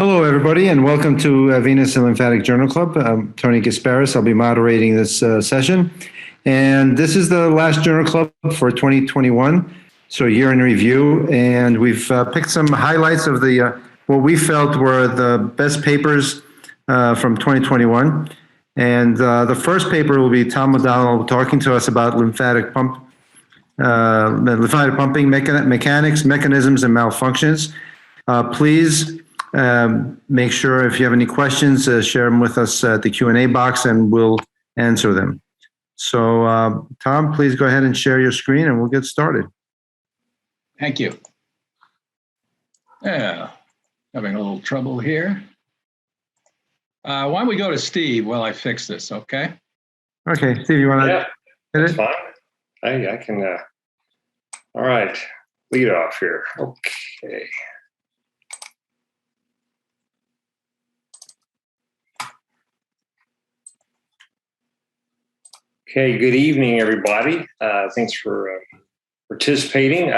Hello, everybody, and welcome to Venous and Lymphatic Journal Club. I'm Tony Gasparis. I'll be moderating this session. And this is the last journal club for 2021, so a year in review. And we've picked some highlights of the what we felt were the best papers from 2021. And the first paper will be Tom O'Donnell talking to us about lymphatic pumping mechanics, mechanisms, and malfunctions. Please make sure if you have any questions, share them with us at the Q&A box and we'll answer them. So Tom, please go ahead and share your screen and we'll get started. Thank you. Yeah, having a little trouble here. Why don't we go to Steve while I fix this, okay? Okay, Steve, you want to hit it? That's fine. I can, all right, lead off here. Okay. Okay, good evening, everybody. Thanks for participating.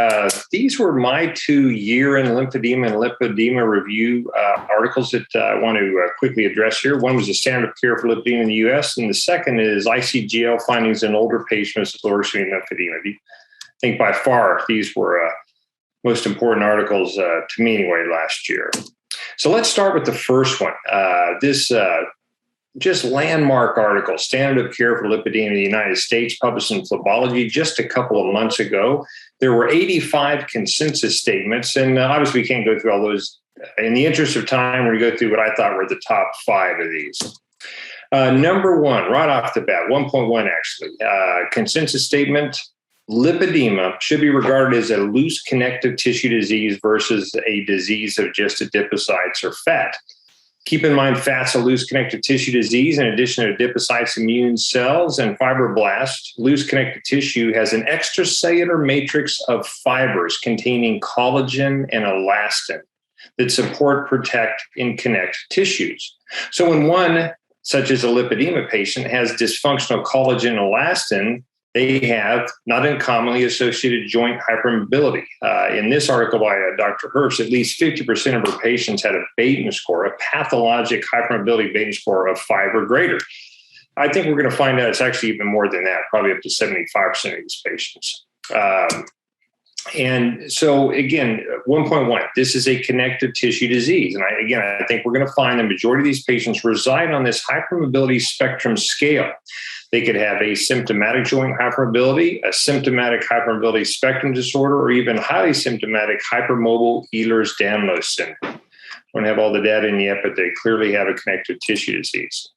These were my 2 year-end lymphedema and lipedema review articles that I want to quickly address here. One was the standard of care for lipedema in the U.S., and the second is ICGL findings in older patients with flourishing lymphedema. I think by far these were most important articles to me anyway last year. So let's start with the first one. This just landmark article, Standard of Care for Lipedema in the United States, published in Phlebology just a couple of months ago. There were 85 consensus statements, and obviously we can't go through all those. In the interest of time, we're going to go through what I thought were the top 5 of these. Number 1, right off the bat, 1.1 actually, consensus statement, lipedema should be regarded as a loose connective tissue disease versus a disease of just adipocytes or fat. Keep in mind, fat's a loose connective tissue disease. In addition to adipocytes, immune cells, and fibroblasts, loose connective tissue has an extracellular matrix of fibers containing collagen and elastin that support, protect, and connect tissues. So when one, such as a lipedema patient, has dysfunctional collagen and elastin, they have not uncommonly associated joint hypermobility. In this article by Dr. Herbst, at least 50% of her patients had a Baden score, a pathologic hypermobility Baden score of 5 or greater. I think we're going to find out it's actually even more than that, probably up to 75% of these patients. And so again, 1.1, this is a connective tissue disease. And I think we're going to find the majority of these patients reside on this hypermobility spectrum scale. They could have asymptomatic joint hypermobility, a symptomatic hypermobility spectrum disorder, or even highly symptomatic hypermobile Ehlers-Danlos syndrome. Don't have all the data in yet, but they clearly have a connective tissue disease.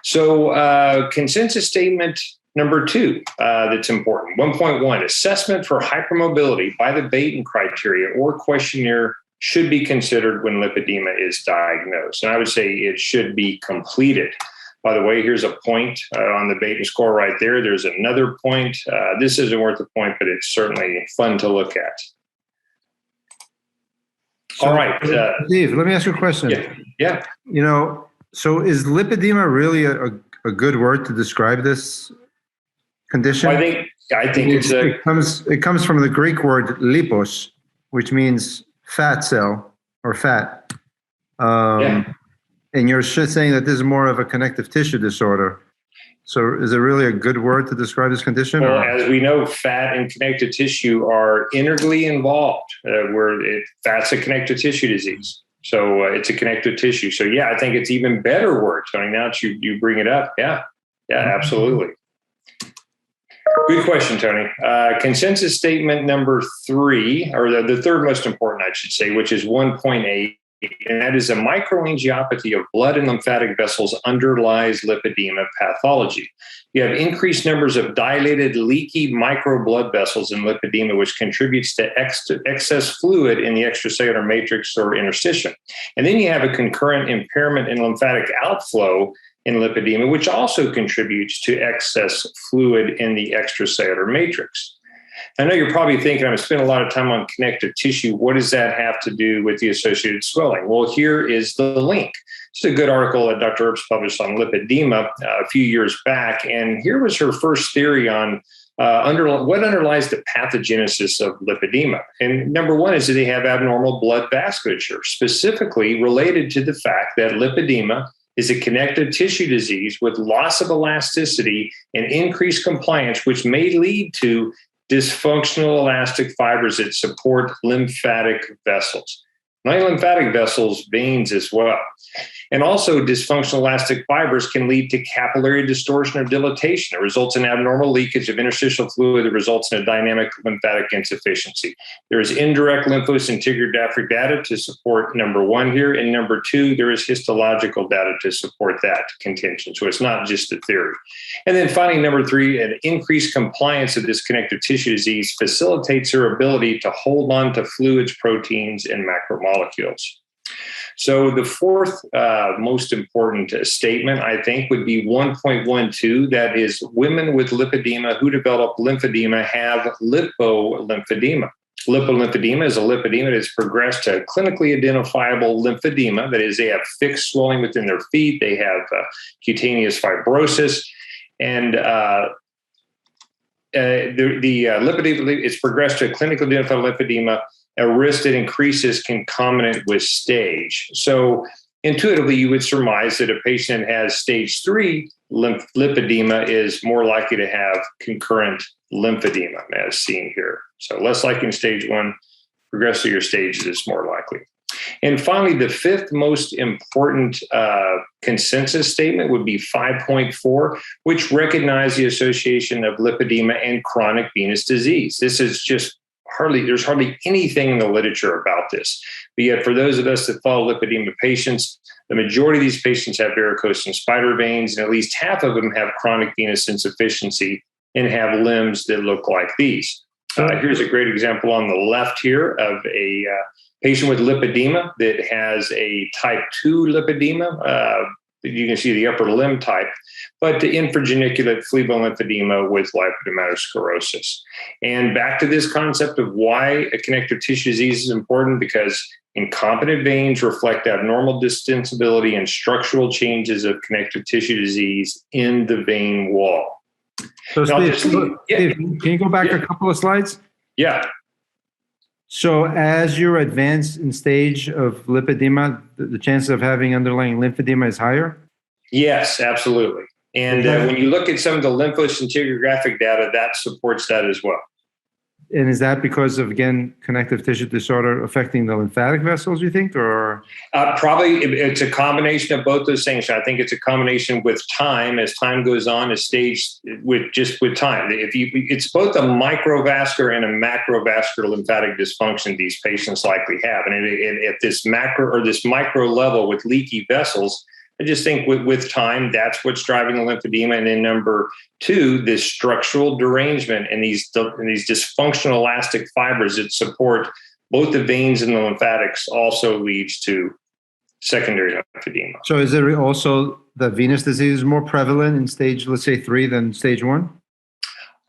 So consensus statement number 2 that's important, 1.1, assessment for hypermobility by the Baden criteria or questionnaire should be considered when lipedema is diagnosed. And I would say it should be completed. By the way, here's a point on the Baden score right there. There's another point. This isn't worth a point, but it's certainly fun to look at. So, all right. Steve, let me ask you a question. Yeah. You know, so is lipedema really a good word to describe this condition? Well, I think it comes from the Greek word lipos, which means fat cell or fat. And you're saying that this is more of a connective tissue disorder. So is it really a good word to describe this condition? Well, as we know, fat and connective tissue are integrally involved. Fat's a connective tissue disease. So it's a connective tissue. So yeah, I think it's even better word, Tony, now that you bring it up. Yeah, absolutely. Good question, Tony. Consensus statement number 3, or the third most important, I should say, which is 1.8. And that is a microangiopathy of blood and lymphatic vessels underlies lipedema pathology. You have increased numbers of dilated, leaky micro blood vessels in lipedema, which contributes to excess fluid in the extracellular matrix or interstitium. And then you have a concurrent impairment in lymphatic outflow in lipedema, which also contributes to excess fluid in the extracellular matrix. I know you're probably thinking, I've spent a lot of time on connective tissue. What does that have to do with the associated swelling? Well, here is the link. It's a good article that Dr. Herbst published on lipedema a few years back. And here was her first theory on what underlies the pathogenesis of lipedema. And number one is that they have abnormal blood vasculature, specifically related to the fact that lipedema is a connective tissue disease with loss of elasticity and increased compliance, which may lead to dysfunctional elastic fibers that support lymphatic vessels. Not lymphatic vessels, veins as well. And also dysfunctional elastic fibers can lead to capillary distortion or dilatation. It results in abnormal leakage of interstitial fluid that results in a dynamic lymphatic insufficiency. There is indirect lymphoscintigrographic data to support number one here. And number two, there is histological data to support that contention. So it's not just a theory. And then finally, number three, an increased compliance of this connective tissue disease facilitates their ability to hold on to fluids, proteins, and macromolecules. So the fourth most important statement, I think, would be 1.12. That is, women with lipedema who develop lymphedema have lipolymphedema. Lipolymphedema is a lipedema that has progressed to clinically identifiable lymphedema. That is, they have fixed swelling within their feet. They have cutaneous fibrosis. And the lipedema is progressed to a clinically identified lymphedema, a risk that increases concomitant with stage. So intuitively, you would surmise that a patient that has stage 3 lipedema is more likely to have concurrent lymphedema, as seen here. So less likely in stage 1, progress to your stages is more likely. And finally, the fifth most important consensus statement would be 5.4, which recognizes the association of lipedema and chronic venous disease. This is just there's hardly anything in the literature about this. But yet, for those of us that follow lipedema patients, the majority of these patients have varicose and spider veins, and at least half of them have chronic venous insufficiency and have limbs that look like these. Here's a great example on the left here of a patient with lipedema that has a type 2 lipedema. You can see the upper limb type, but the infrageniculate phlebolymphodema with lipodermatosclerosis. And back to this concept of why a connective tissue disease is important, because incompetent veins reflect abnormal distensibility and structural changes of connective tissue disease in the vein wall. So Steve, can you go back a couple of slides? Yeah. So as you're advanced in stage of lipedema, the chances of having underlying lymphedema is higher? Yes, absolutely. And when you look at some of the lymphoscintigrographic data, that supports that as well. And is that because of, again, connective tissue disorder affecting the lymphatic vessels, you think, or? Probably it's a combination of both those things. I think it's a combination with time. As time goes on, a stage with time. It's both a microvascular and a macrovascular lymphatic dysfunction these patients likely have. And at this macro or this micro level with leaky vessels, I just think with time, that's what's driving the lymphedema. And then number two, this structural derangement and these dysfunctional elastic fibers that support both the veins and the lymphatics also leads to secondary lymphedema. So is there also the venous disease is more prevalent in stage, let's say 3 than stage 1?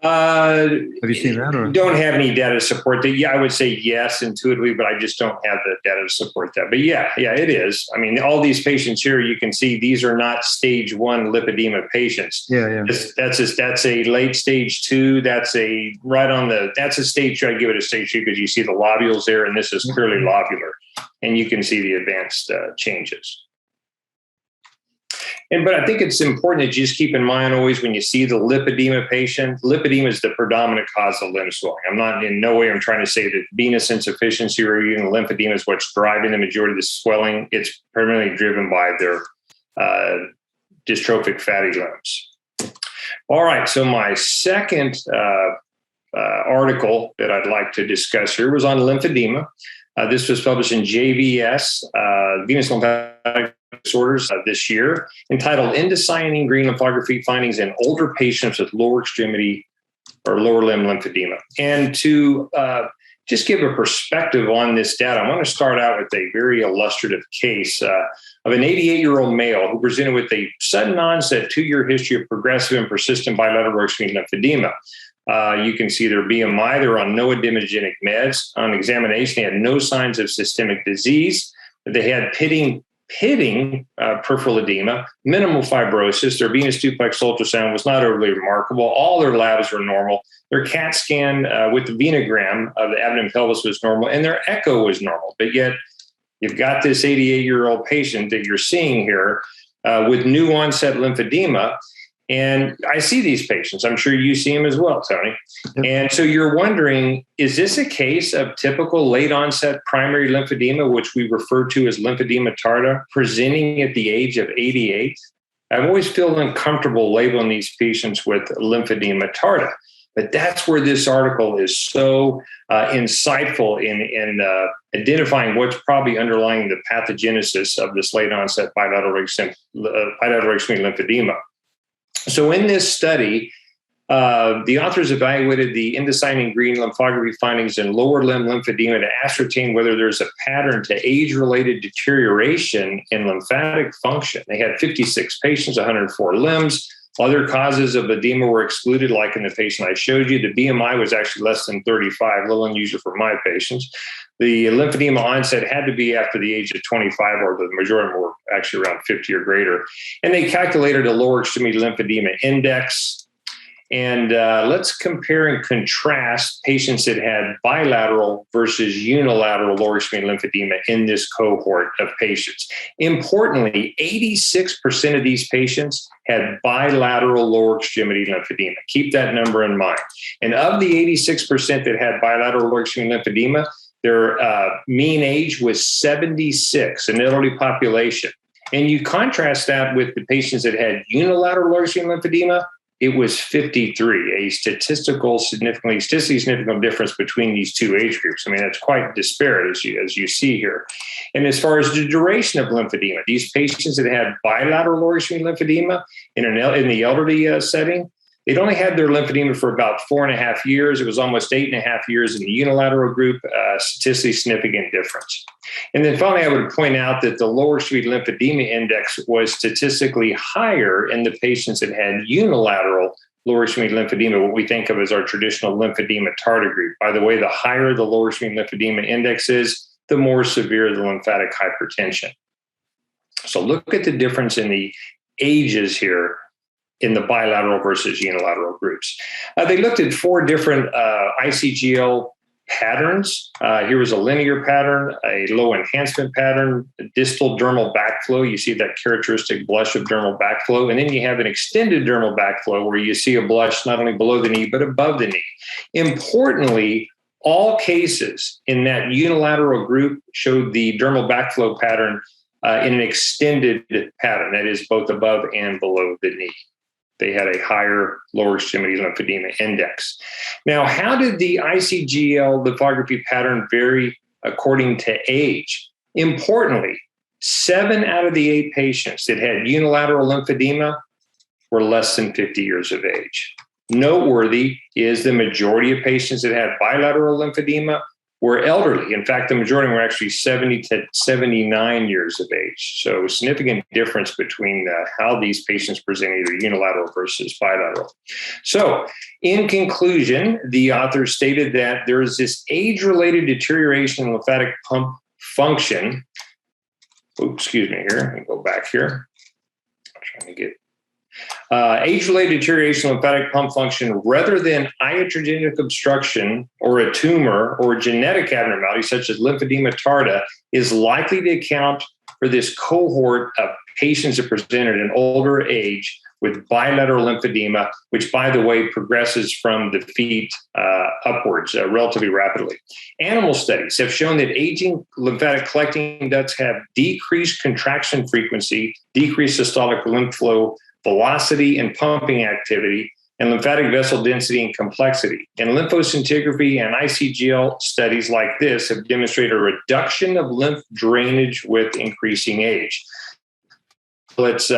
Have you seen that? Or? Don't have any data to support that. Yeah, I would say yes intuitively, but I just don't have the data to support that. But yeah, it is. I mean, all these patients here, you can see these are not stage 1 lipedema patients. Yeah. That's a late stage 2. That's a stage 2. I give it a stage 2 because you see the lobules there, and this is clearly lobular, and you can see the advanced changes. But I think it's important that you just keep in mind always when you see the lipedema patient, lipedema is the predominant cause of limb swelling. I'm not in no way I'm trying to say that venous insufficiency or even lymphedema is what's driving the majority of the swelling. It's primarily driven by their dystrophic fatty limbs. All right, so my second article that I'd like to discuss here was on lymphedema. This was published in JVS, Venous Lymphatic Disorders this year, entitled Indocyanine Green Lymphography Findings in Older Patients with Lower Extremity or Lower Limb Lymphedema. And to just give a perspective on this data, I want to start out with a very illustrative case of an 88-year-old male who presented with a sudden onset 2-year history of progressive and persistent bilateral extreme lymphedema. You can see their BMI. They're on no edemogenic meds. On examination, they had no signs of systemic disease. They had pitting pitting peripheral edema, minimal fibrosis. Their venous duplex ultrasound was not overly remarkable. All their labs were normal. Their CAT scan with the venogram of the abdomen pelvis was normal, and their echo was normal. But yet, you've got this 88-year-old patient that you're seeing here with new onset lymphedema. And I see these patients. I'm sure you see them as well, Tony. Yep. And so you're wondering, is this a case of typical late onset primary lymphedema, which we refer to as lymphedema tarda, presenting at the age of 88? I've always felt uncomfortable labeling these patients with lymphedema tarda, but that's where this article is so insightful in identifying what's probably underlying the pathogenesis of this late onset bilateral extremity lymphedema. So in this study, the authors evaluated the indocyanine green lymphography findings in lower limb lymphedema to ascertain whether there's a pattern to age-related deterioration in lymphatic function. They had 56 patients, 104 limbs. Other causes of edema were excluded, like in the patient I showed you. The BMI was actually less than 35, a little unusual for my patients. The lymphedema onset had to be after the age of 25, or the majority of them were actually around 50 or greater. And they calculated a lower extremity lymphedema index. And let's compare and contrast patients that had bilateral versus unilateral lower extremity lymphedema in this cohort of patients. Importantly, 86% of these patients had bilateral lower extremity lymphedema. Keep that number in mind. And of the 86% that had bilateral lower extremity lymphedema, their mean age was 76, an elderly population. And you contrast that with the patients that had unilateral lower extremity lymphedema, it was 53, a statistically significant difference between these two age groups. I mean, that's quite disparate as you see here. And as far as the duration of lymphedema, these patients that had bilateral lower extremity lymphedema in the elderly setting, they'd only had their lymphedema for about 4.5 years. It was almost 8.5 years in the unilateral group, statistically significant difference. And then finally, I would point out that the lower extremity lymphedema index was statistically higher in the patients that had unilateral lower extremity lymphedema, what we think of as our traditional lymphedema tarda group. By the way, the higher the lower extremity lymphedema index is, the more severe the lymphatic hypertension. So look at the difference in the ages here in the bilateral versus unilateral groups. They looked at 4 different ICGL patterns. Here was a linear pattern, a low enhancement pattern, a distal dermal backflow. You see that characteristic blush of dermal backflow. And then you have an extended dermal backflow where you see a blush not only below the knee, but above the knee. Importantly, all cases in that unilateral group showed the dermal backflow pattern in an extended pattern, that is both above and below the knee. They had a higher lower extremity lymphedema index. Now, how did the ICGL lymphography pattern vary according to age? Importantly, 7 out of the 8 patients that had unilateral lymphedema were less than 50 years of age. Noteworthy is the majority of patients that had bilateral lymphedema were elderly. In fact, the majority were actually 70 to 79 years of age. So significant difference between how these patients present either unilateral versus bilateral. So in conclusion, the author stated that there is this age-related deterioration in lymphatic pump function. Oops, excuse me here. Let me go back here. I'm trying to get age-related deterioration of lymphatic pump function rather than iatrogenic obstruction or a tumor or genetic abnormality such as lymphedema tarda is likely to account for this cohort of patients that present at an older age with bilateral lymphedema, which, by the way, progresses from the feet upwards relatively rapidly. Animal studies have shown that aging lymphatic collecting ducts have decreased contraction frequency, decreased systolic lymph flow velocity and pumping activity, and lymphatic vessel density and complexity. And lymphoscintigraphy and ICGL studies like this have demonstrated a reduction of lymph drainage with increasing age. Let's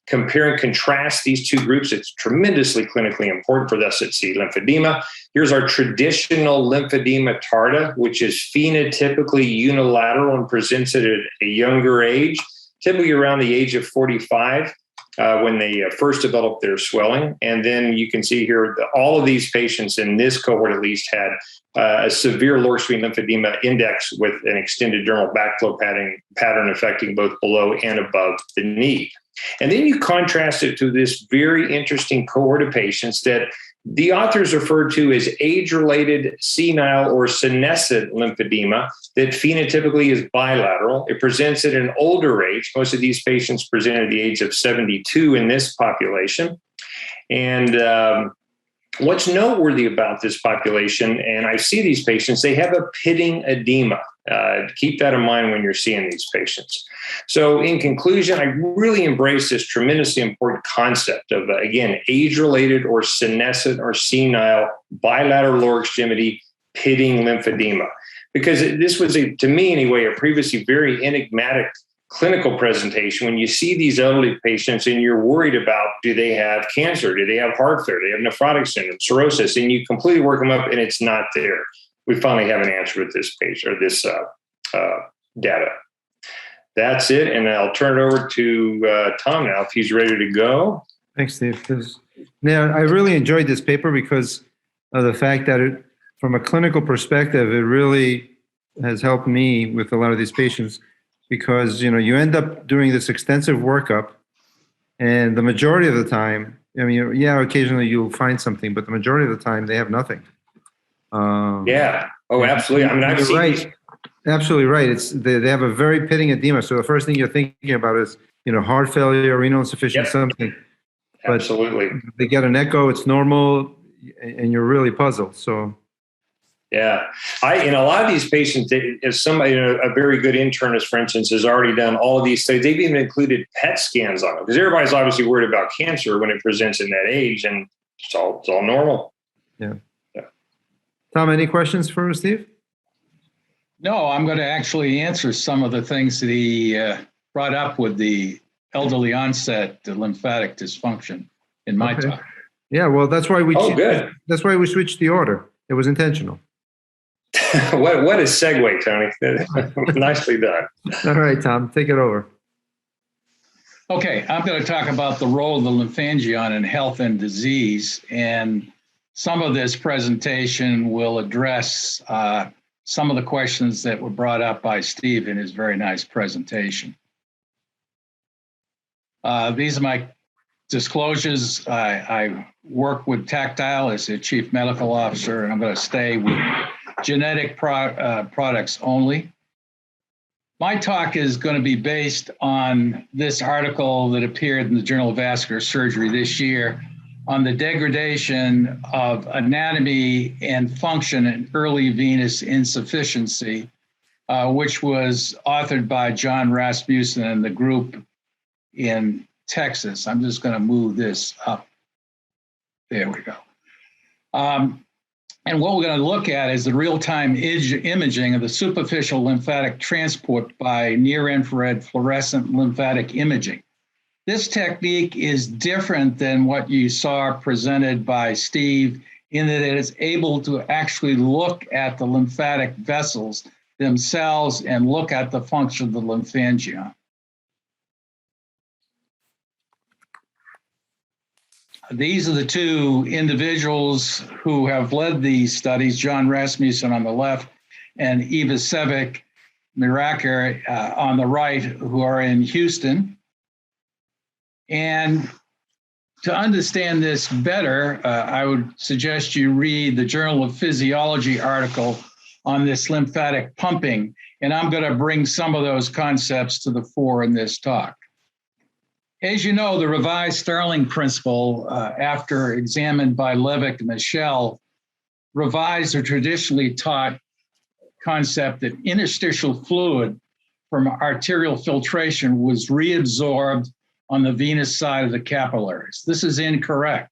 compare and contrast these two groups. It's tremendously clinically important for us to see lymphedema. Here's our traditional lymphedema tarda, which is phenotypically unilateral and presents at a younger age, typically around the age of 45. when they first developed their swelling. And then you can see here that all of these patients in this cohort at least had a severe lower extreme lymphedema index with an extended dermal backflow pattern affecting both below and above the knee. And then you contrast it to this very interesting cohort of patients that the authors referred to as age-related senile or senescent lymphedema that phenotypically is bilateral. It presents at an older age. Most of these patients present at the age of 72 in this population. And what's noteworthy about this population, and I see these patients, they have a pitting edema. Keep that in mind when you're seeing these patients. So in conclusion, I really embrace this tremendously important concept of, again, age-related or senescent or senile bilateral lower extremity pitting lymphedema. Because this was, to me anyway, a previously very enigmatic clinical presentation when you see these elderly patients and you're worried about, do they have cancer? Do they have heart failure? Do they have nephrotic syndrome, cirrhosis? And you completely work them up and it's not there. We finally have an answer with this page or this data. That's it. And I'll turn it over to Tom now if he's ready to go. Thanks, Steve. Now, I really enjoyed this paper because of the fact that from a clinical perspective, it really has helped me with a lot of these patients because, you end up doing this extensive workup and the majority of the time, occasionally you'll find something, but the majority of the time they have nothing. Yeah. Oh, absolutely. I mean, I've seen right. Absolutely right. They have a very pitting edema. So the first thing you're thinking about is, heart failure, renal insufficiency, something. But absolutely. They get an echo, it's normal, and you're really puzzled. So. Yeah. In a lot of these patients, if somebody, a very good internist, for instance, has already done all of these studies, they've even included PET scans on them because everybody's obviously worried about cancer when it presents in that age, and it's all normal. Yeah. Tom, any questions for Steve? No, I'm going to actually answer some of the things that he brought up with the elderly onset lymphatic dysfunction in my talk. Yeah, well, that's why we. Good. That's why we switched the order. It was intentional. What a segue, Tony. Nicely done. All right, Tom, take it over. Okay, I'm going to talk about the role of the lymphangion in health and disease, and some of this presentation will address some of the questions that were brought up by Steve in his very nice presentation. These are my disclosures. I work with Tactile as the chief medical officer, and I'm going to stay with genetic products only. My talk is going to be based on this article that appeared in the Journal of Vascular Surgery this year on the degradation of anatomy and function in early venous insufficiency, which was authored by John Rasmussen and the group in Texas. I'm just going to move this up. There we go. And what we're going to look at is the real-time imaging of the superficial lymphatic transport by near-infrared fluorescent lymphatic imaging. This technique is different than what you saw presented by Steve in that it is able to actually look at the lymphatic vessels themselves and look at the function of the lymphangion. These are the two individuals who have led these studies, John Rasmussen on the left and Eva Sevic Miraker on the right, who are in Houston. And to understand this better, I would suggest you read the Journal of Physiology article on this lymphatic pumping, and I'm going to bring some of those concepts to the fore in this talk. As you know, the revised Starling principle, after examined by Levick and Michel, revised or traditionally taught concept that interstitial fluid from arterial filtration was reabsorbed on the venous side of the capillaries. This is incorrect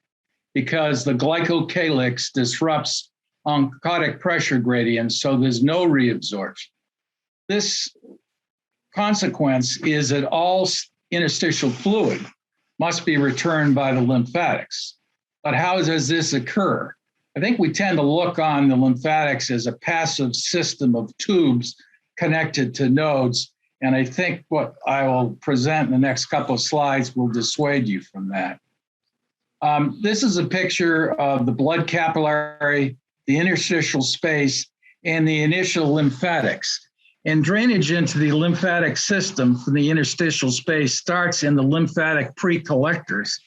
because the glycocalyx disrupts oncotic pressure gradients, so there's no reabsorption. This consequence is that all interstitial fluid must be returned by the lymphatics. But how does this occur? I think we tend to look on the lymphatics as a passive system of tubes connected to nodes, And I think what I will present in the next couple of slides will dissuade you from that. This is a picture of the blood capillary, the interstitial space, and the initial lymphatics. And drainage into the lymphatic system from the interstitial space starts in the lymphatic pre-collectors,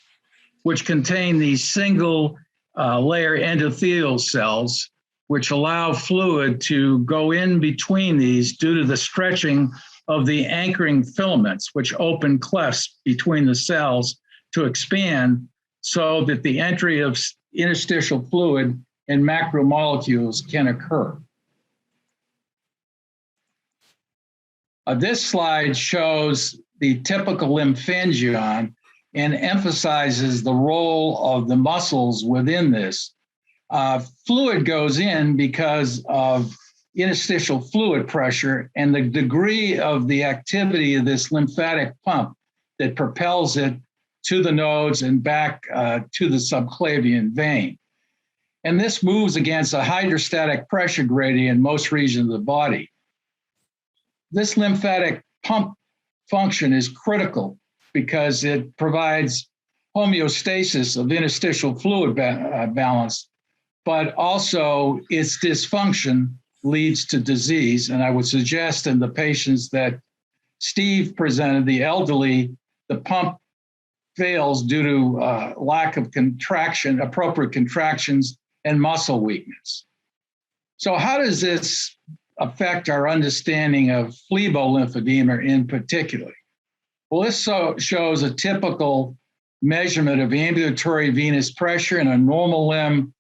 which contain these single layer endothelial cells, which allow fluid to go in between these due to the stretching of the anchoring filaments, which open clefts between the cells to expand so that the entry of interstitial fluid and macromolecules can occur. This slide shows the typical lymphangion and emphasizes the role of the muscles within this. Fluid goes in because of interstitial fluid pressure and the degree of the activity of this lymphatic pump that propels it to the nodes and back to the subclavian vein. And this moves against a hydrostatic pressure gradient in most regions of the body. This lymphatic pump function is critical because it provides homeostasis of interstitial fluid balance, but also its dysfunction leads to disease. And I would suggest in the patients that Steve presented, the elderly, the pump fails due to lack of contraction, appropriate contractions, and muscle weakness. So how does this affect our understanding of phlebolymphodema in particular? Well, this shows a typical measurement of ambulatory venous pressure in a normal limb.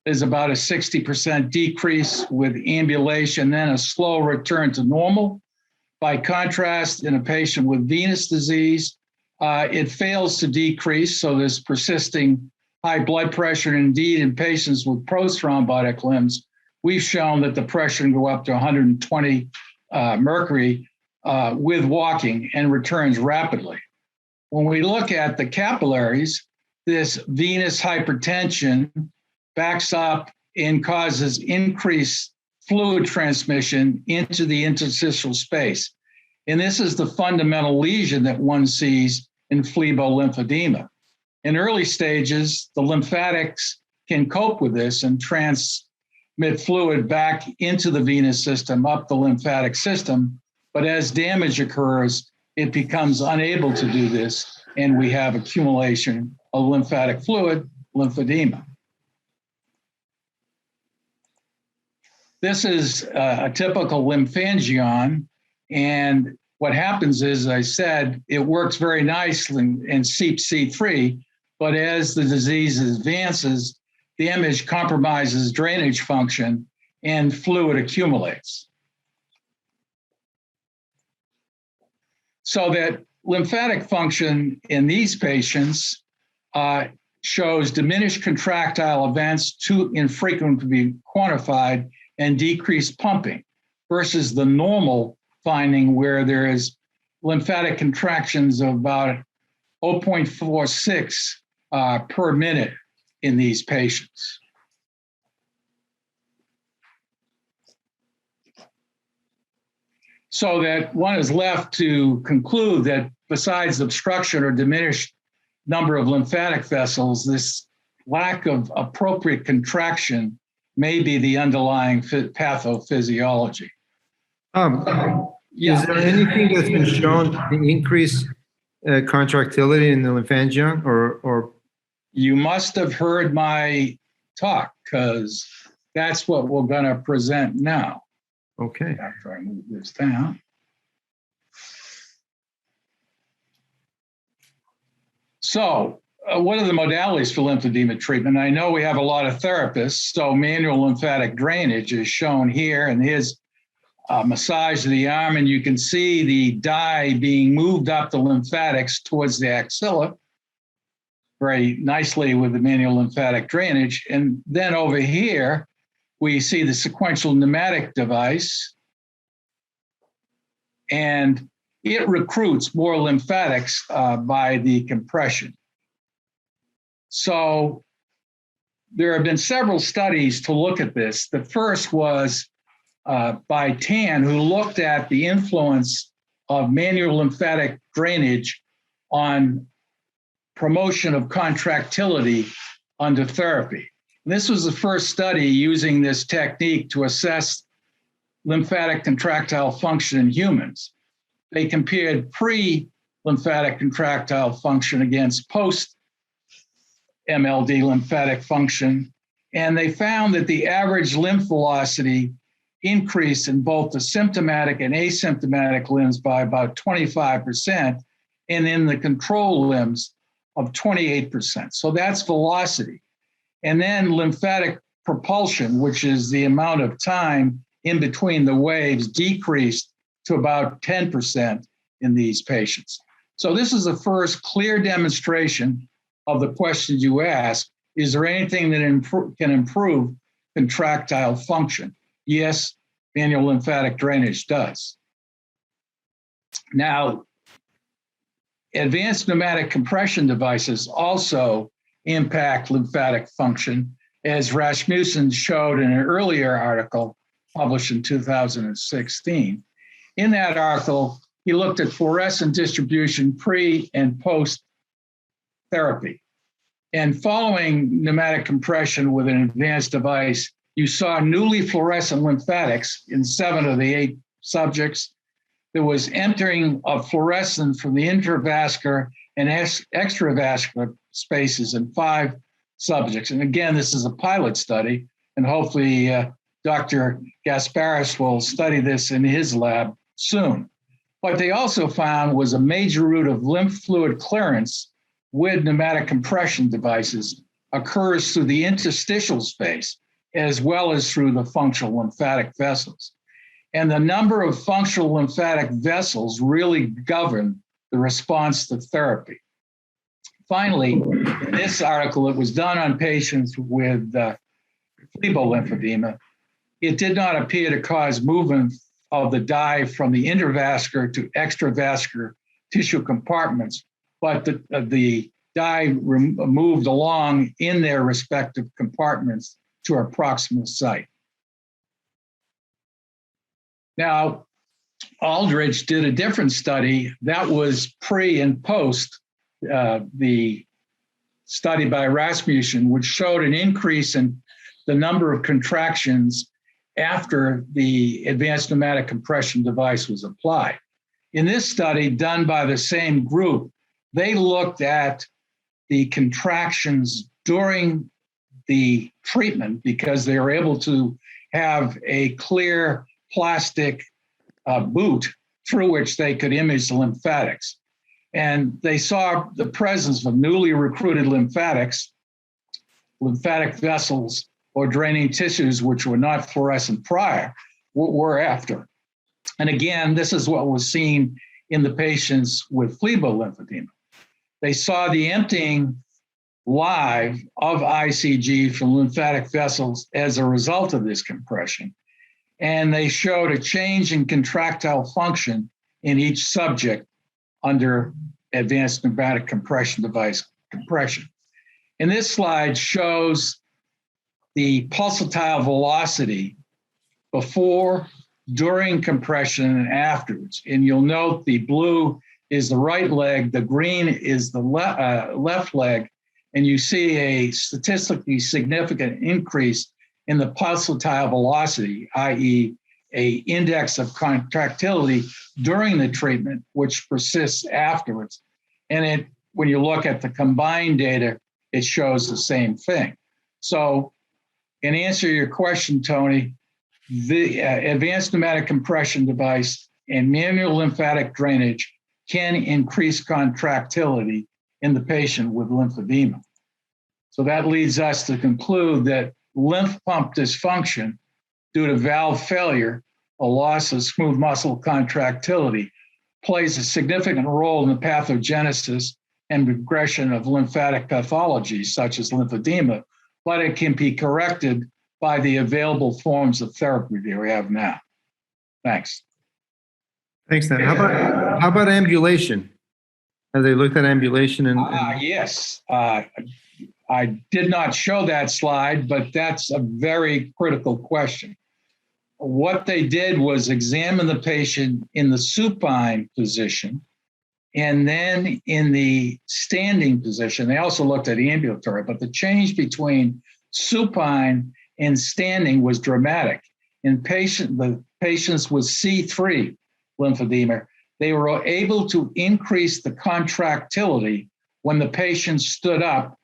Is about a 60% decrease with ambulation, then a slow return to normal. By contrast, in a patient with venous disease, it fails to decrease, so there's persisting high blood pressure. Indeed, in patients with post-thrombotic limbs, we've shown that the pressure can go up to 120 mercury with walking and returns rapidly. When we look at the capillaries, this venous hypertension backs up and causes increased fluid transmission into the interstitial space. And this is the fundamental lesion that one sees in phlebolymphodema. In early stages, the lymphatics can cope with this and transmit fluid back into the venous system, up the lymphatic system. But as damage occurs, it becomes unable to do this, and we have accumulation of lymphatic fluid, lymphedema. This is a typical lymphangion, and what happens is, as I said, it works very nicely in C3, but as the disease advances, the image compromises drainage function and fluid accumulates. So that lymphatic function in these patients shows diminished contractile events, too infrequent to be quantified, and decreased pumping versus the normal finding where there is lymphatic contractions of about 0.46 per minute in these patients. So that one is left to conclude that besides obstruction or diminished number of lymphatic vessels, this lack of appropriate contraction may be the underlying pathophysiology. Is there anything that's been shown to increase contractility in the lymphangion, or? You must have heard my talk, because that's what we're going to present now. Okay. After I move this down. So, what are the modalities for lymphedema treatment? I know we have a lot of therapists, so manual lymphatic drainage is shown here, and here's a massage of the arm, and you can see the dye being moved up the lymphatics towards the axilla very nicely with the manual lymphatic drainage. And then over here, we see the sequential pneumatic device, and it recruits more lymphatics by the compression. So there have been several studies to look at this. The first was by Tan, who looked at the influence of manual lymphatic drainage on promotion of contractility under therapy. This was the first study using this technique to assess lymphatic contractile function in humans. They compared pre-lymphatic contractile function against post-MLD lymphatic function, and they found that the average lymph velocity increased in both the symptomatic and asymptomatic limbs by about 25%, and in the control limbs of 28%. So that's velocity. And then lymphatic propulsion, which is the amount of time in between the waves, decreased to about 10% in these patients. So this is the first clear demonstration of the questions you ask. Is there anything that can improve contractile function? Yes, manual lymphatic drainage does. Now, advanced pneumatic compression devices also impact lymphatic function, as Rasmussen showed in an earlier article published in 2016. In that article, he looked at fluorescent distribution pre and post therapy. And following pneumatic compression with an advanced device, you saw newly fluorescent lymphatics in 7 of the 8 subjects. There was entering of fluorescence from the intravascular and extravascular spaces in 5 subjects. And again, this is a pilot study, and hopefully Dr. Gasparis will study this in his lab soon. What they also found was a major route of lymph fluid clearance with pneumatic compression devices occurs through the interstitial space as well as through the functional lymphatic vessels. And the number of functional lymphatic vessels really govern the response to therapy. Finally, in this article, it was done on patients with lymphedema. It did not appear to cause movement of the dye from the intravascular to extravascular tissue compartments, but the dye moved along in their respective compartments to our proximal site. Now, Aldrich did a different study that was pre and post the study by Rasmussen, which showed an increase in the number of contractions after the advanced pneumatic compression device was applied. In this study done by the same group, they looked at the contractions during the treatment because they were able to have a clear plastic boot through which they could image the lymphatics. And they saw the presence of newly recruited lymphatics, lymphatic vessels, or draining tissues which were not fluorescent prior, were after. And again, this is what was seen in the patients with lymphedema. They saw the emptying live of ICG from lymphatic vessels as a result of this compression. And they showed a change in contractile function in each subject under advanced pneumatic compression device compression. And this slide shows the pulsatile velocity before, during compression, and afterwards. And you'll note the blue is the right leg, the green is the left leg, and you see a statistically significant increase in the pulsatile velocity, i.e. a index of contractility during the treatment, which persists afterwards. And when you look at the combined data, it shows the same thing. So in answer to your question, Tony, the advanced pneumatic compression device and manual lymphatic drainage can increase contractility in the patient with lymphedema. So that leads us to conclude that lymph pump dysfunction due to valve failure, a loss of smooth muscle contractility, plays a significant role in the pathogenesis and progression of lymphatic pathologies such as lymphedema, but it can be corrected by the available forms of therapy that we have now. Thanks. Thanks, Dan. How about ambulation? Have they looked at ambulation? Yes. I did not show that slide, but that's a very critical question. what they did was examine the patient in the supine position and then in the standing position. They also looked at ambulatory, but the change between supine and standing was dramatic. In the patients with C3 lymphedema, they were able to increase the contractility when the patient stood up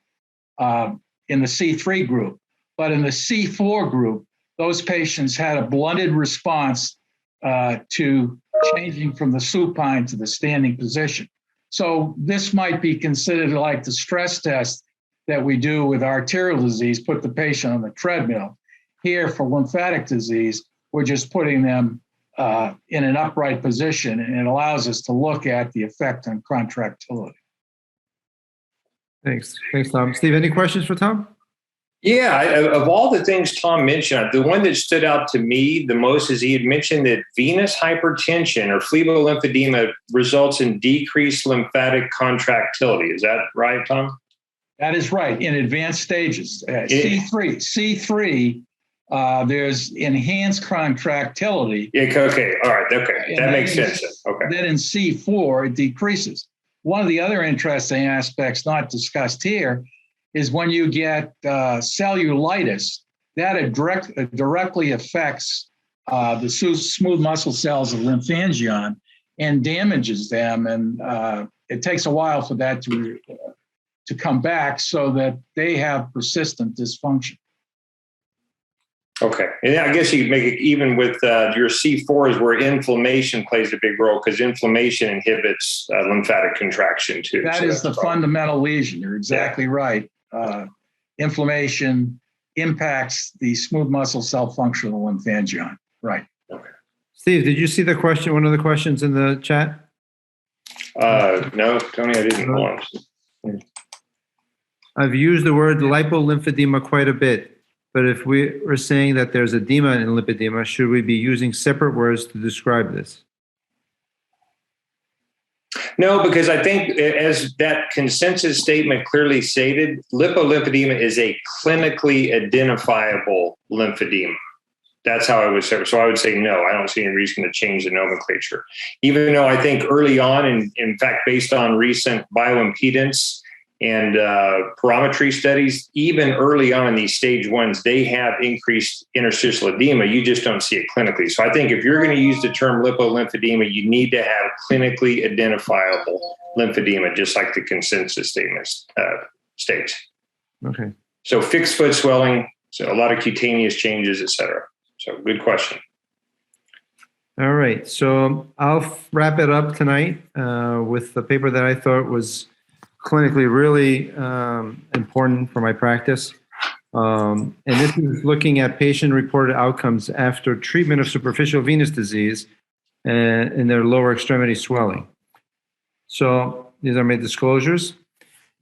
in the C3 group. But in the C4 group, those patients had a blunted response to changing from the supine to the standing position. So this might be considered like the stress test that we do with arterial disease, put the patient on the treadmill. Here for lymphatic disease, we're just putting them in an upright position, and it allows us to look at the effect on contractility. Thanks, Tom. Steve, any questions for Tom? Yeah, of all the things Tom mentioned, the one that stood out to me the most is he had mentioned that venous hypertension or phlebolymphodema results in decreased lymphatic contractility. Is that right, Tom? That is right. In advanced stages, C3, there's enhanced contractility. Yeah, okay, all right, okay, that makes sense. Okay. Then in C4, it decreases. One of the other interesting aspects not discussed here is when you get cellulitis, that directly affects the smooth muscle cells of Lymphangion and damages them. And it takes a while for that to come back so that they have persistent dysfunction. Okay. And I guess you could make it even with your C4s where inflammation plays a big role because inflammation inhibits lymphatic contraction too. That is the fundamental lesion. You're exactly right. Inflammation impacts the smooth muscle cell function of the lymphangion. Right. Okay. Steve, did you see the question, one of the questions in the chat? No, Tony, I didn't want to. I've used the word lipolymphedema quite a bit, but if we were saying that there's edema in lipedema, should we be using separate words to describe this? No, because I think as that consensus statement clearly stated, lipolymphedema is a clinically identifiable lymphedema. That's how I would say. So I would say no, I don't see any reason to change the nomenclature. Even though I think early on, and in fact, based on recent bioimpedance and perimetry studies, even early on in these stage ones, they have increased interstitial edema. You just don't see it clinically. So I think if you're going to use the term lipolymphedema, you need to have clinically identifiable lymphedema, just like the consensus statement states. Okay. So fixed foot swelling, so a lot of cutaneous changes, et cetera. So good question. All right. So I'll wrap it up tonight with the paper that I thought was clinically really important for my practice. And this is looking at patient-reported outcomes after treatment of superficial venous disease in their lower extremity swelling. So these are my disclosures.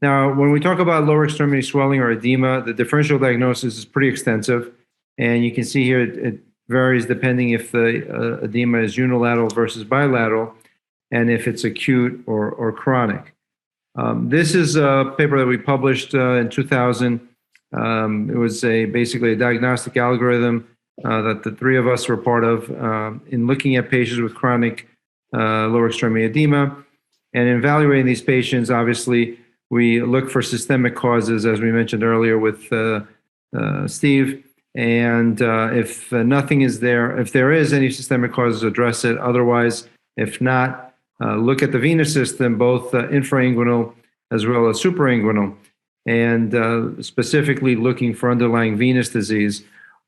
Now, when we talk about lower extremity swelling or edema, the differential diagnosis is pretty extensive. And you can see here it varies depending if the edema is unilateral versus bilateral and if it's acute or chronic. This is a paper that we published in 2000. It was basically a diagnostic algorithm that the three of us were part of in looking at patients with chronic lower extremity edema. And in evaluating these patients, obviously, we look for systemic causes, as we mentioned earlier with Steve. And if nothing is there, if there is any systemic causes, address it. Otherwise, if not, look at the venous system, both infrainguinal as well as suprainguinal, and specifically looking for underlying venous disease.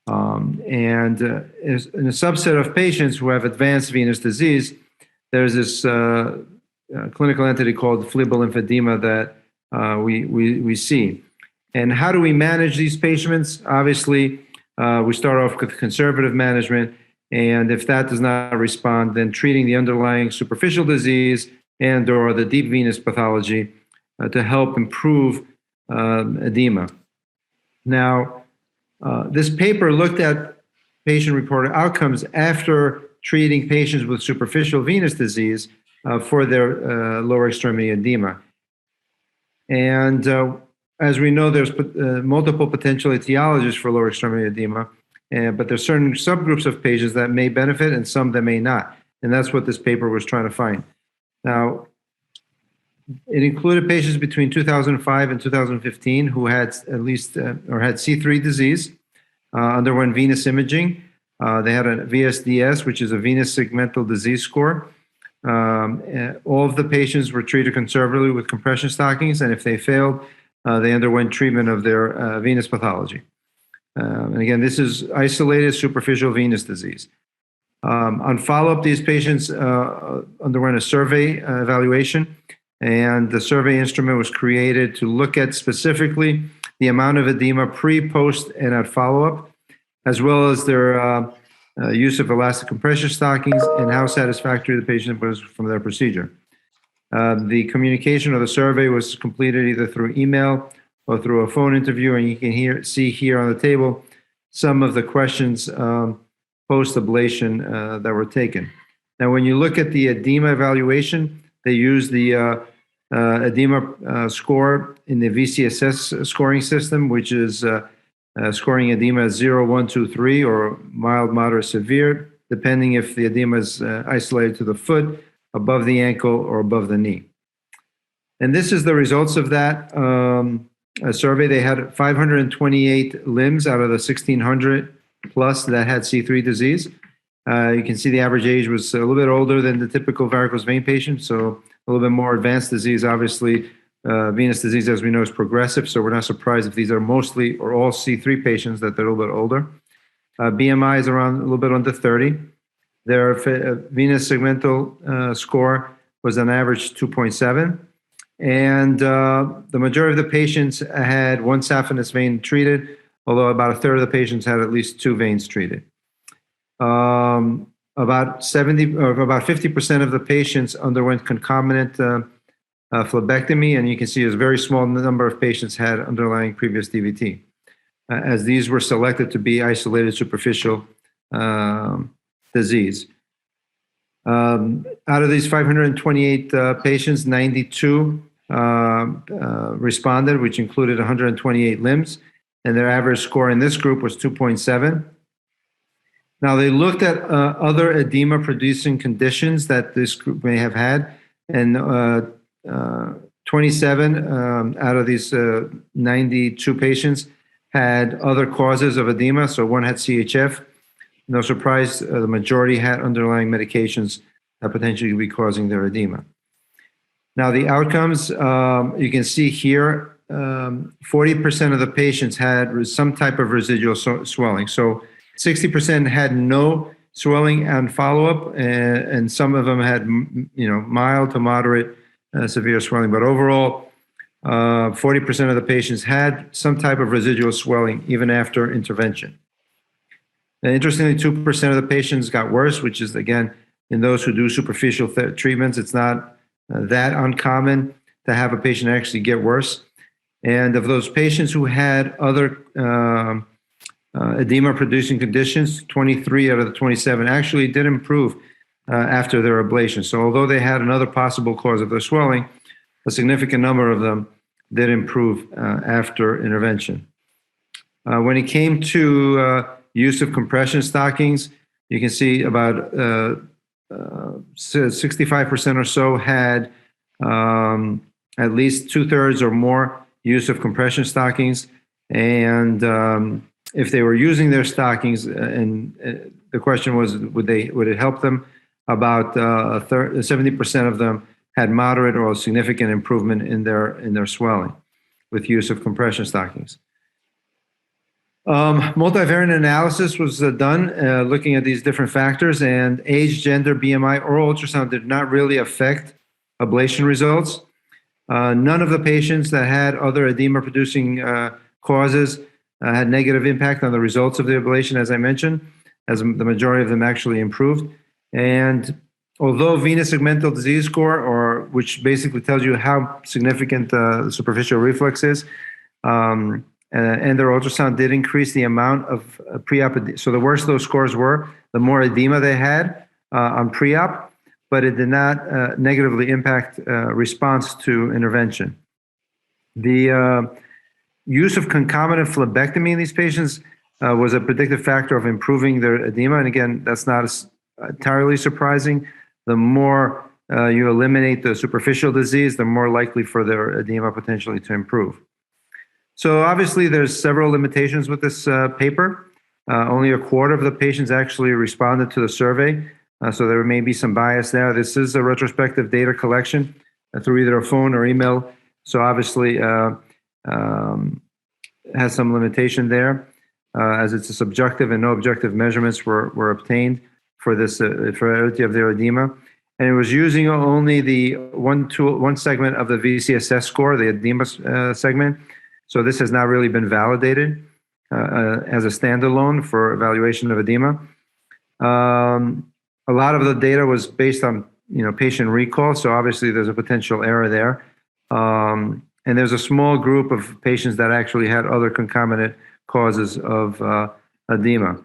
And in a subset of patients who have advanced venous disease, there's this clinical entity called phlebolymphodema that we see. And how do we manage these patients? Obviously, we start off with conservative management. And if that does not respond, then treating the underlying superficial disease and or the deep venous pathology to help improve edema. Now, this paper looked at patient-reported outcomes after treating patients with superficial venous disease for their lower extremity edema. And as we know, there's multiple potential etiologies for lower extremity edema. but there's certain subgroups of patients that may benefit and some that may not. And that's what this paper was trying to find. Now, it included patients between 2005 and 2015 who had at least or had C3 disease, underwent venous imaging. They had a VSDS, which is a venous segmental disease score. All of the patients were treated conservatively with compression stockings, and if they failed, they underwent treatment of their venous pathology. And again, this is isolated superficial venous disease. On follow-up, these patients underwent a survey evaluation, and the survey instrument was created to look at specifically the amount of edema pre, post, and at follow-up, as well as their use of elastic compression stockings and how satisfactory the patient was from their procedure. The communication of the survey was completed either through email or through a phone interview, and you can see here on the table some of the questions post-ablation that were taken. Now, when you look at the edema evaluation, they use the edema score in the VCSS scoring system, which is scoring edema as 0, 1, 2, 3, or mild, moderate, severe, depending if the edema is isolated to the foot, above the ankle, or above the knee. And this is the results of that survey. They had 528 limbs out of the 1,600 plus that had C3 disease. You can see the average age was a little bit older than the typical varicose vein patient, so a little bit more advanced disease. Obviously, venous disease, as we know, is progressive, so we're not surprised if these are mostly or all C3 patients that they're a little bit older. BMI is around a little bit under 30. Their venous segmental score was an average 2.7. And the majority of the patients had one saphenous vein treated, although about a third of the patients had at least two veins treated. About 50% of the patients underwent concomitant phlebectomy, and you can see a very small number of patients had underlying previous DVT, as these were selected to be isolated superficial disease. Out of these 528 patients, 92 responded, which included 128 limbs, and their average score in this group was 2.7. Now, they looked at other edema-producing conditions that this group may have had, and 27 out of these 92 patients had other causes of edema, so one had CHF. No surprise, the majority had underlying medications that potentially would be causing their edema. Now, the outcomes, you can see here, 40% of the patients had some type of residual swelling. So 60% had no swelling on follow-up, and some of them had, mild to moderate severe swelling. But overall, 40% of the patients had some type of residual swelling even after intervention. And interestingly, 2% of the patients got worse, which is, again, in those who do superficial treatments, it's not that uncommon to have a patient actually get worse. And of those patients who had other edema-producing conditions, 23 out of the 27 actually did improve after their ablation. So although they had another possible cause of their swelling, a significant number of them did improve after intervention. When it came to use of compression stockings, you can see about 65% or so had at least 2/3 or more use of compression stockings. And if they were using their stockings, and the question was, would it help them? About 70% of them had moderate or significant improvement in their swelling with use of compression stockings. Multivariate analysis was done looking at these different factors, and age, gender, BMI, oral ultrasound did not really affect ablation results. None of the patients that had other edema-producing causes had negative impact on the results of the ablation, as I mentioned, as the majority of them actually improved. And although venous segmental disease score, which basically tells you how significant the superficial reflux is, and their ultrasound did increase the amount of pre-op. So the worse those scores were, the more edema they had on pre-op, but it did not negatively impact response to intervention. The use of concomitant phlebectomy in these patients was a predictive factor of improving their edema. And again, that's not entirely surprising. The more you eliminate the superficial disease, the more likely for their edema potentially to improve. So obviously there's several limitations with this paper. Only a quarter of the patients actually responded to the survey. So there may be some bias there. This is a retrospective data collection through either a phone or email. So obviously has some limitation there, as it's a subjective and no objective measurements were obtained for this severity of their edema. And it was using only the one segment of the VCSS score, the edema segment. So this has not really been validated as a standalone for evaluation of edema. A lot of the data was based on patient recall, so obviously there's a potential error there. And there's a small group of patients that actually had other concomitant causes of edema.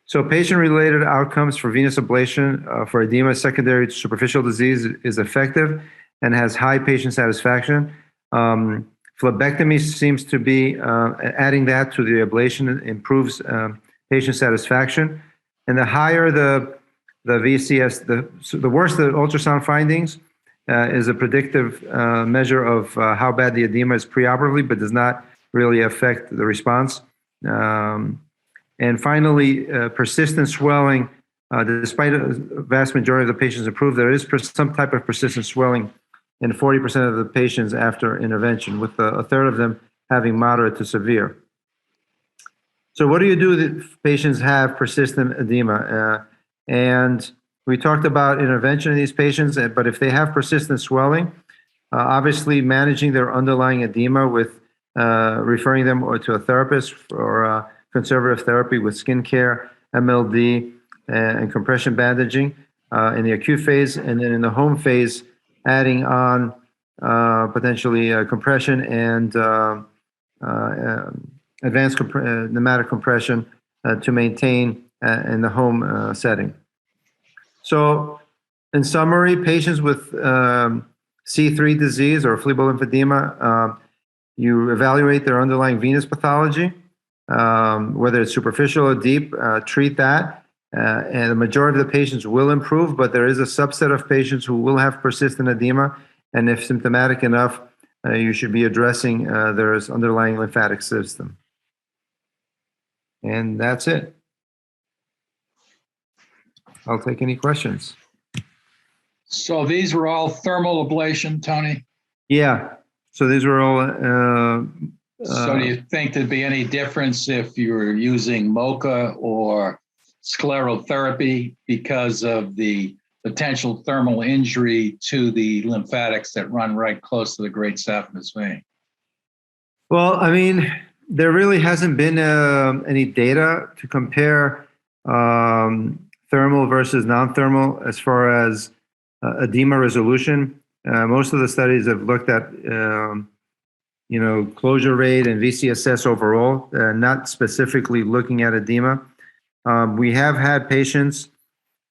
So patient-related outcomes for venous ablation for edema secondary to superficial disease is effective and has high patient satisfaction. Phlebectomy seems to be adding that to the ablation improves patient satisfaction. And the higher the VCS, the worse the ultrasound findings is a predictive measure of how bad the edema is preoperatively, but does not really affect the response. And finally, persistent swelling, despite a vast majority of the patients improved, there is some type of persistent swelling in 40% of the patients after intervention, with a third of them having moderate to severe. So what do you do if patients have persistent edema? And we talked about intervention in these patients, but if they have persistent swelling, obviously managing their underlying edema with referring them to a therapist for conservative therapy with skin care, MLD, and compression bandaging in the acute phase, and then in the home phase, adding on potentially compression and advanced pneumatic compression to maintain in the home setting. So in summary, patients with C3 disease or phlebital lymphedema, you evaluate their underlying venous pathology, whether it's superficial or deep, treat that. And the majority of the patients will improve, but there is a subset of patients who will have persistent edema. And if symptomatic enough, you should be addressing their underlying lymphatic system. And that's it. I'll take any questions. So these were all thermal ablation, Tony? Yeah. So these were all. So do you think there'd be any difference if you were using MOCA or sclerotherapy because of the potential thermal injury to the lymphatics that run right close to the great saphenous vein? Well, I mean, there really hasn't been any data to compare thermal versus non-thermal as far as edema resolution. Most of the studies have looked at closure rate and VCSS overall, not specifically looking at edema. We have had patients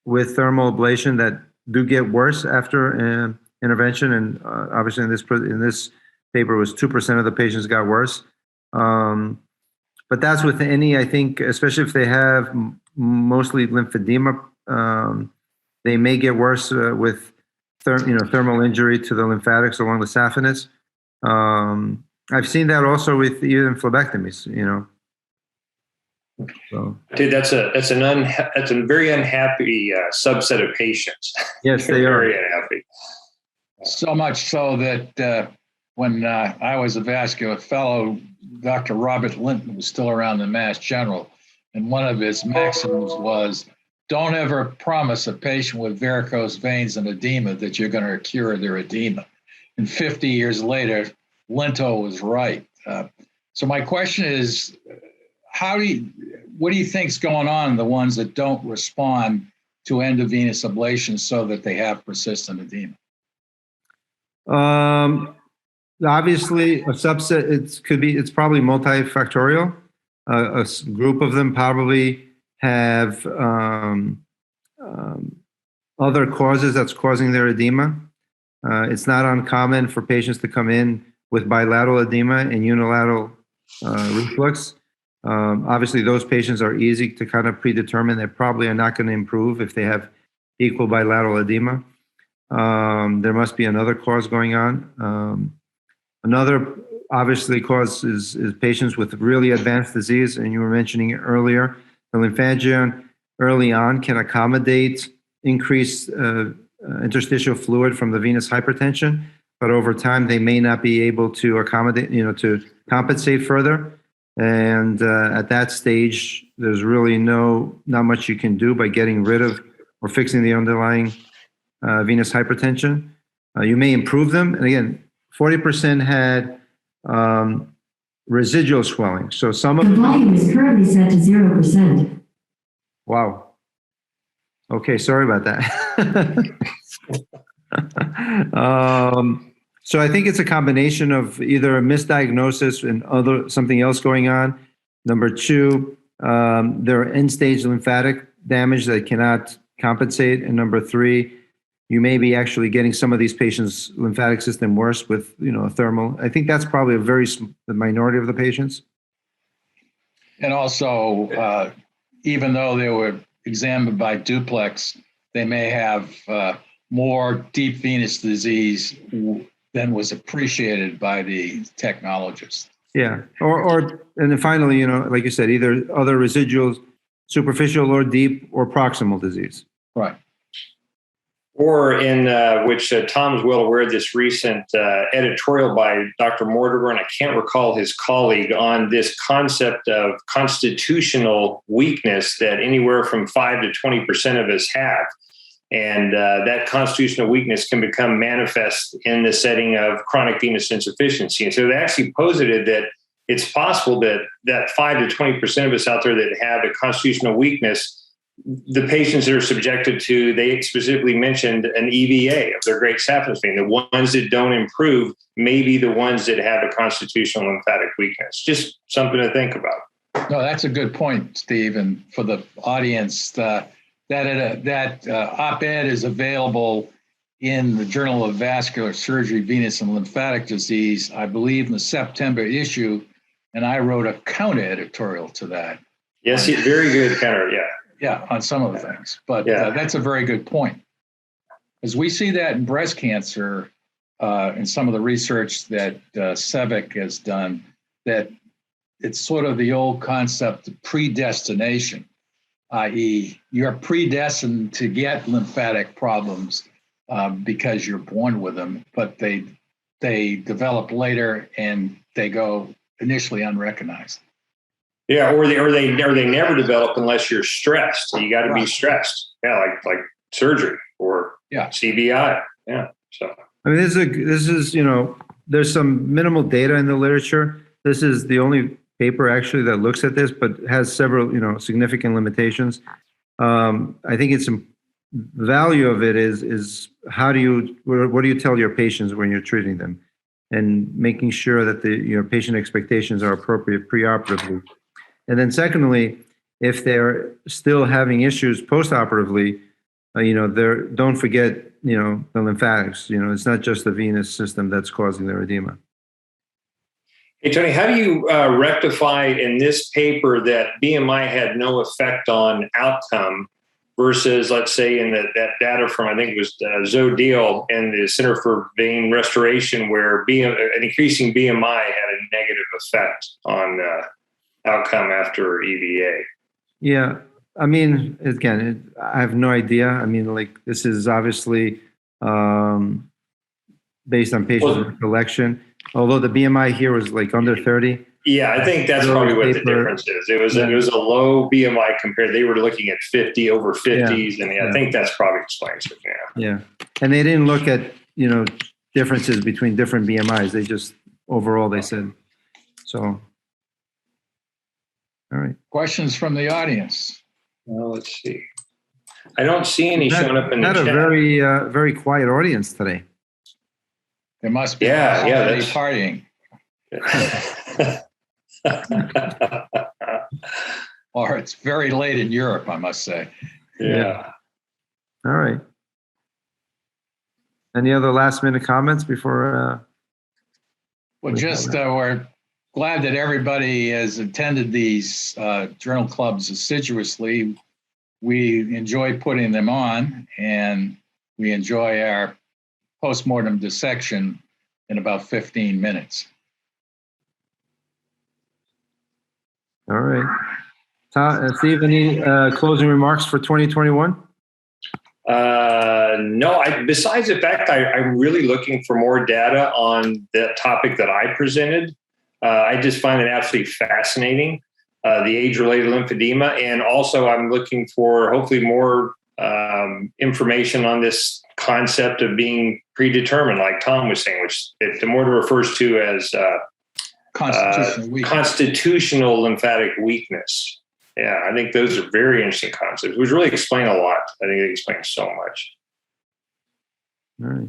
with thermal ablation that do get worse after intervention, and obviously in this paper was 2% of the patients got worse. But that's with any, I think, especially if they have mostly lymphedema, they may get worse with thermal injury to the lymphatics along the saphenous. I've seen that also with even phlebectomies, So. Dude, that's a very unhappy subset of patients. Yes, they are very unhappy. So much so that when I was a vascular fellow, Dr. Robert Linton was still around the Mass General, and one of his maxims was, don't ever promise a patient with varicose veins and edema that you're going to cure their edema. And 50 years later, Linto was right. So my question is, what do you think's going on in the ones that don't respond to endovenous ablation so that they have persistent edema? Obviously, a subset, it's probably multifactorial. A group of them probably have other causes that's causing their edema. It's not uncommon for patients to come in with bilateral edema and unilateral reflux. Obviously, those patients are easy to kind of predetermine. They probably are not going to improve if they have equal bilateral edema. There must be another cause going on. Another obviously cause is patients with really advanced disease, and you were mentioning it earlier. The Lymphangion early on can accommodate increased interstitial fluid from the venous hypertension, but over time they may not be able to accommodate, to compensate further. And at that stage, there's really not much you can do by getting rid of or fixing the underlying venous hypertension. You may improve them, and again, 40% had residual swelling. So some of the volume is currently set to 0%. Wow. Okay, sorry about that. So I think it's a combination of either a misdiagnosis and something else going on. Number two, there are end-stage lymphatic damage that cannot compensate. And number three, you may be actually getting some of these patients' lymphatic system worse with, a thermal. I think that's probably the minority of the patients. And also, even though they were examined by duplex, they may have more deep venous disease than was appreciated by the technologist. Yeah, and then finally, like you said, either other residual, superficial or deep or proximal disease. Right. Or in which Tom's well aware of this recent editorial by Dr. Mortimer, and I can't recall his colleague, on this concept of constitutional weakness that anywhere from 5 to 20% of us have. And that constitutional weakness can become manifest in the setting of chronic venous insufficiency. And so they actually posited that it's possible that 5 to 20% of us out there that have a constitutional weakness, the patients that are subjected to, they specifically mentioned an EVA of their great saphenous vein. The ones that don't improve may be the ones that have a constitutional lymphatic weakness. Just something to think about. No, that's a good point, Steve. And for the audience, that op-ed is available in the Journal of Vascular Surgery, Venous and Lymphatic Disease, I believe in the September issue. And I wrote a counter editorial to that. Yes, very good counter, yeah. Yeah, on some of the things, but that's a very good point. As we see that in breast cancer, in some of the research that Sevic has done, that it's sort of the old concept of predestination, i.e. you're predestined to get lymphatic problems because you're born with them, but they develop later and they go initially unrecognized. Yeah, or they never develop unless you're stressed. So you got to be stressed. Yeah, like surgery or CBI. Yeah. So I mean, this is there's some minimal data in the literature. This is the only paper actually that looks at this, but has several significant limitations. I think the value of it is what do you tell your patients when you're treating them, and making sure that your patient expectations are appropriate preoperatively. And then secondly, if they're still having issues postoperatively, don't forget, the lymphatics. It's not just the venous system that's causing their edema. Hey, Tony, how do you rectify in this paper that BMI had no effect on outcome versus, let's say, in that data from, I think it was Zodil and the Center for Vein Restoration, where an increasing BMI had a negative effect on outcome after EVA? Yeah, I mean, again, I have no idea. I mean, this is obviously based on patient recollection. Although the BMI here was under 30. Yeah, I think that's probably what the difference is. It was a low BMI compared. They were looking at 50 over 50s, and I think that's probably explains it. Yeah, and they didn't look at differences between different BMIs. They just overall they said so. All right. Questions from the audience? Well, let's see. I don't see any showing up in the chat. Not a very very quiet audience today. There must be partying. Or it's very late in Europe, I must say. Yeah. All right. Any other last minute comments before? Well, just we're glad that everybody has attended these journal clubs assiduously. We enjoy putting them on, and we enjoy our postmortem dissection in about 15 minutes. All right. Steve, any closing remarks for 2021? No, besides the fact I'm really looking for more data on that topic that I presented. I just find it absolutely fascinating, the age-related lymphedema. And also I'm looking for hopefully more information on this concept of being predetermined, like Tom was saying, which the Morton refers to as constitutional lymphatic weakness. Yeah, I think those are very interesting concepts, which really explain a lot. I think they explain so much. All right.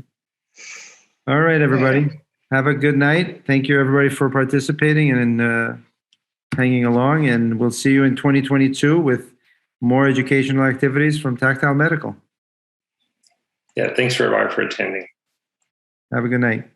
All right, everybody. Have a good night. Thank you, everybody, for participating and hanging along. And we'll see you in 2022 with more educational activities from Tactile Medical. Yeah, thanks very much for attending. Have a good night.